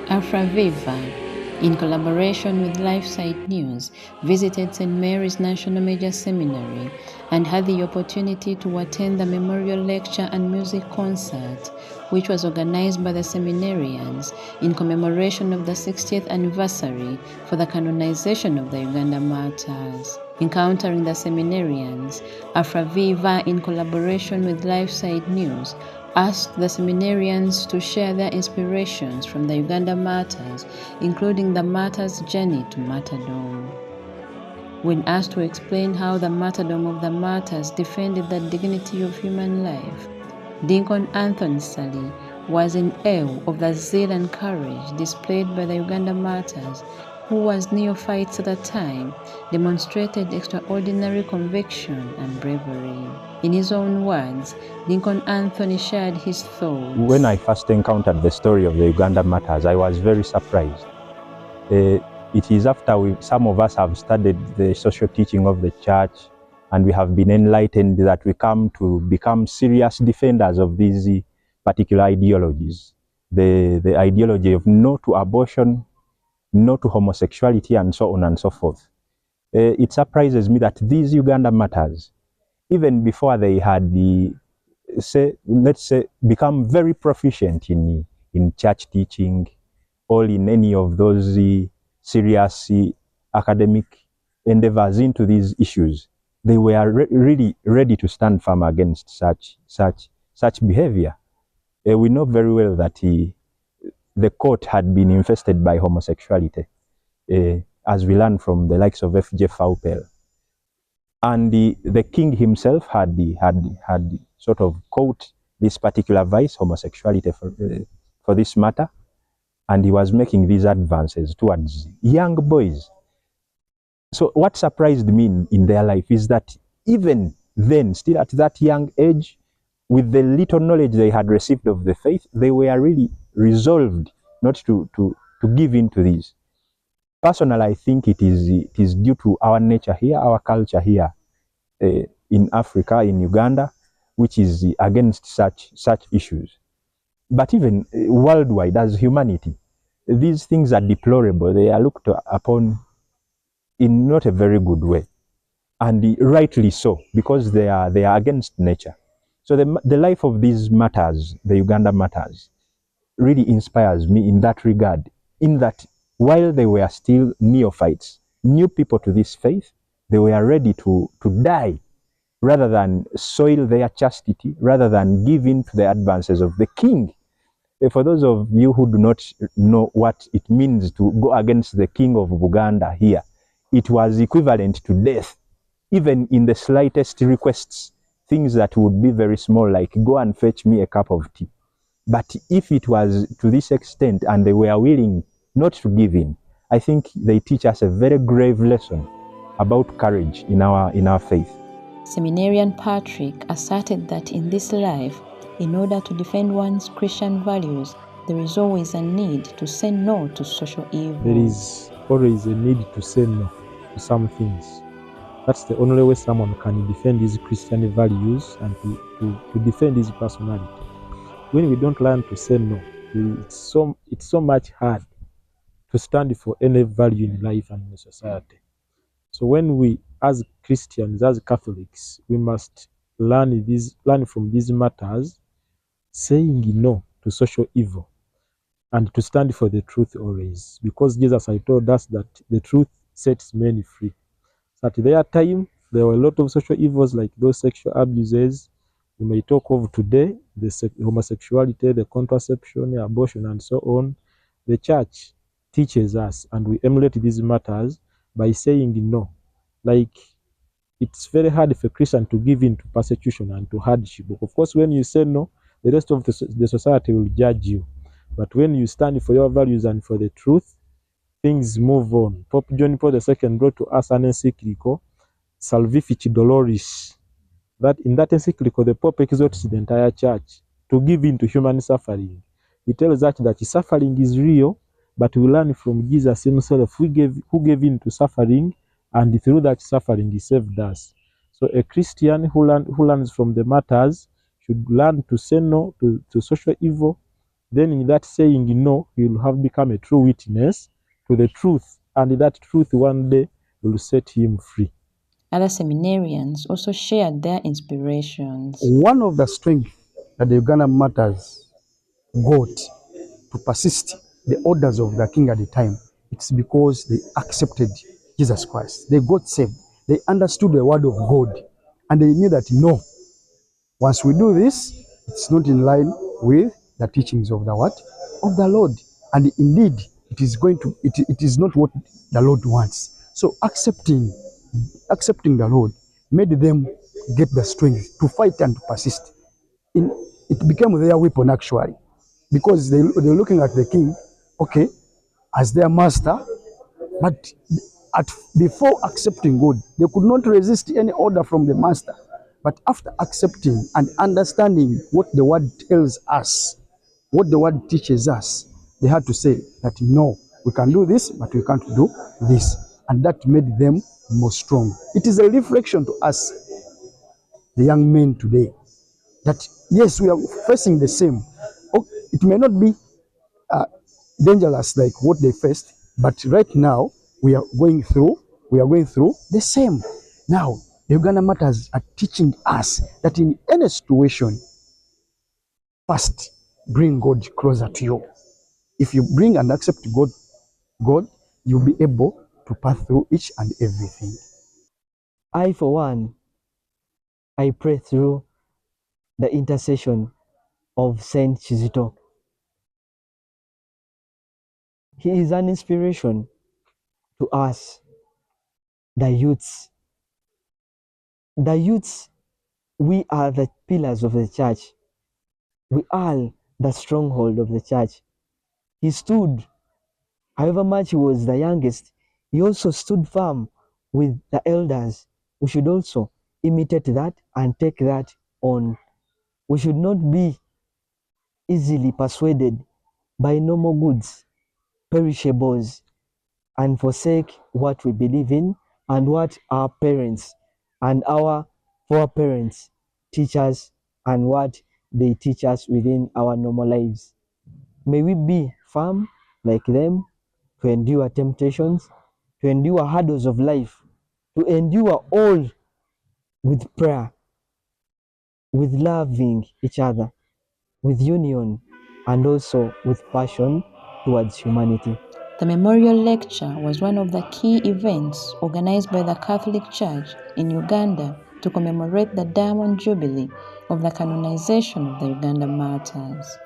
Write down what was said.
AfraViva, in collaboration with LifeSite News, visited St. Mary's National Major Seminary and had the opportunity to attend the memorial lecture and music concert, which was organized by the seminarians in commemoration of the 60th anniversary for the canonization of the Uganda Martyrs. Encountering the seminarians, AfraViva, in collaboration with LifeSite News, asked the seminarians to share their inspirations from the Uganda Martyrs, including the martyrs' journey to martyrdom. When asked to explain how the martyrdom of the martyrs defended the dignity of human life, Deacon Anthony Sally was in awe of the zeal and courage displayed by the Uganda Martyrs, who, as neophytes at the time, demonstrated extraordinary conviction and bravery. In his own words, Deacon Anthony shared his thoughts. When I first encountered the story of the Uganda Martyrs, I was very surprised. It is after some of us have studied the social teaching of the church and we have been enlightened that we come to become serious defenders of these particular ideologies. The ideology of no to abortion, no to homosexuality, and so on and so forth. It surprises me that these Uganda Martyrs, even before they had let's say, become very proficient in church teaching or in any of those serious academic endeavors into these issues, they were really ready to stand firm against such behavior. We know very well that the court had been infested by homosexuality, as we learn from the likes of F.J. Faupel. And the king himself had sort of caught this particular vice, homosexuality, for this matter, and he was making these advances towards young boys. So what surprised me in their life is that even then, still at that young age, with the little knowledge they had received of the faith, they were really resolved not to give in to this. Personally, I think it is due to our nature here, our culture here in Africa, in Uganda, which is against such issues. But even worldwide, as humanity, these things are deplorable. They are looked upon in not a very good way, and rightly so, because they are against nature. So the life of these martyrs, the Uganda Martyrs, really inspires me in that regard, in that while they were still neophytes, new people to this faith, they were ready to die rather than soil their chastity, rather than give in to the advances of the king. For those of you who do not know what it means to go against the king of Uganda here, it was equivalent to death, even in the slightest requests, things that would be very small, like go and fetch me a cup of tea. But if it was to this extent and they were willing not to give in, I think they teach us a very grave lesson about courage in our faith. Seminarian Patrick asserted that in this life, in order to defend one's Christian values, there is always a need to say no to social evil. There is always a need to say no to some things. That's the only way someone can defend his Christian values and to defend his personality. When we don't learn to say no, it's so much hard to stand for any value in life and in society. So when we, as Christians, as Catholics, we must learn from these matters, saying no to social evil and to stand for the truth always. Because Jesus has told us that the truth sets many free. So at their time, there were a lot of social evils like those sexual abuses. We may talk of today, the homosexuality, the contraception, abortion, and so on. The church teaches us, and we emulate these matters by saying no. Like, it's very hard for a Christian to give in to persecution and to hardship. Of course, when you say no, the rest of the society will judge you. But when you stand for your values and for the truth, things move on. Pope John Paul II wrote to us an encyclical, Salvifici Doloris. That in that encyclical, the Pope exhorts the entire church to give in to human suffering. He tells us that suffering is real, but we learn from Jesus himself who gave in to suffering, and through that suffering he saved us. So a Christian who learns from the martyrs should learn to say no to social evil then in that saying no, you'll have become a true witness to the truth, and that truth one day will set him free. Other seminarians also shared their inspirations. One of the strengths that the Uganda Martyrs got to persist the orders of the king at the time, it's because they accepted Jesus Christ. They got saved. They understood the word of God, and they knew that no, once we do this, it's not in line with the teachings of the what? Of the Lord. And indeed, it is not what the Lord wants. So accepting the Lord made them get the strength to fight and to persist. It became their weapon actually, because they're looking at the king, okay, as their master, but before accepting God, they could not resist any order from the master. But after accepting and understanding what the word tells us, what the word teaches us, they had to say that no, we can do this, but we can't do this. And that made them more strong. It is a reflection to us, the young men today, that yes, we are facing the same. It may not be dangerous like what they faced, but right now we are going through the same. Now, the Uganda Martyrs are teaching us that in any situation, first bring God closer to you. If you bring and accept God, you'll be able to pass through each and everything. I, for one, I pray through the intercession of Saint Kizito. He is an inspiration to us, the youths. The youths, we are the pillars of the church. We are the stronghold of the church. He stood, however much he was the youngest, he also stood firm with the elders. We should also imitate that and take that on. We should not be easily persuaded by normal goods, perishables, and forsake what we believe in and what our parents and our foreparents teach us and what they teach us within our normal lives. May we be firm like them, to endure temptations, to endure hurdles of life, to endure all with prayer, with loving each other, with union, and also with passion towards humanity. The memorial lecture was one of the key events organized by the Catholic Church in Uganda to commemorate the Diamond Jubilee of the canonization of the Uganda Martyrs.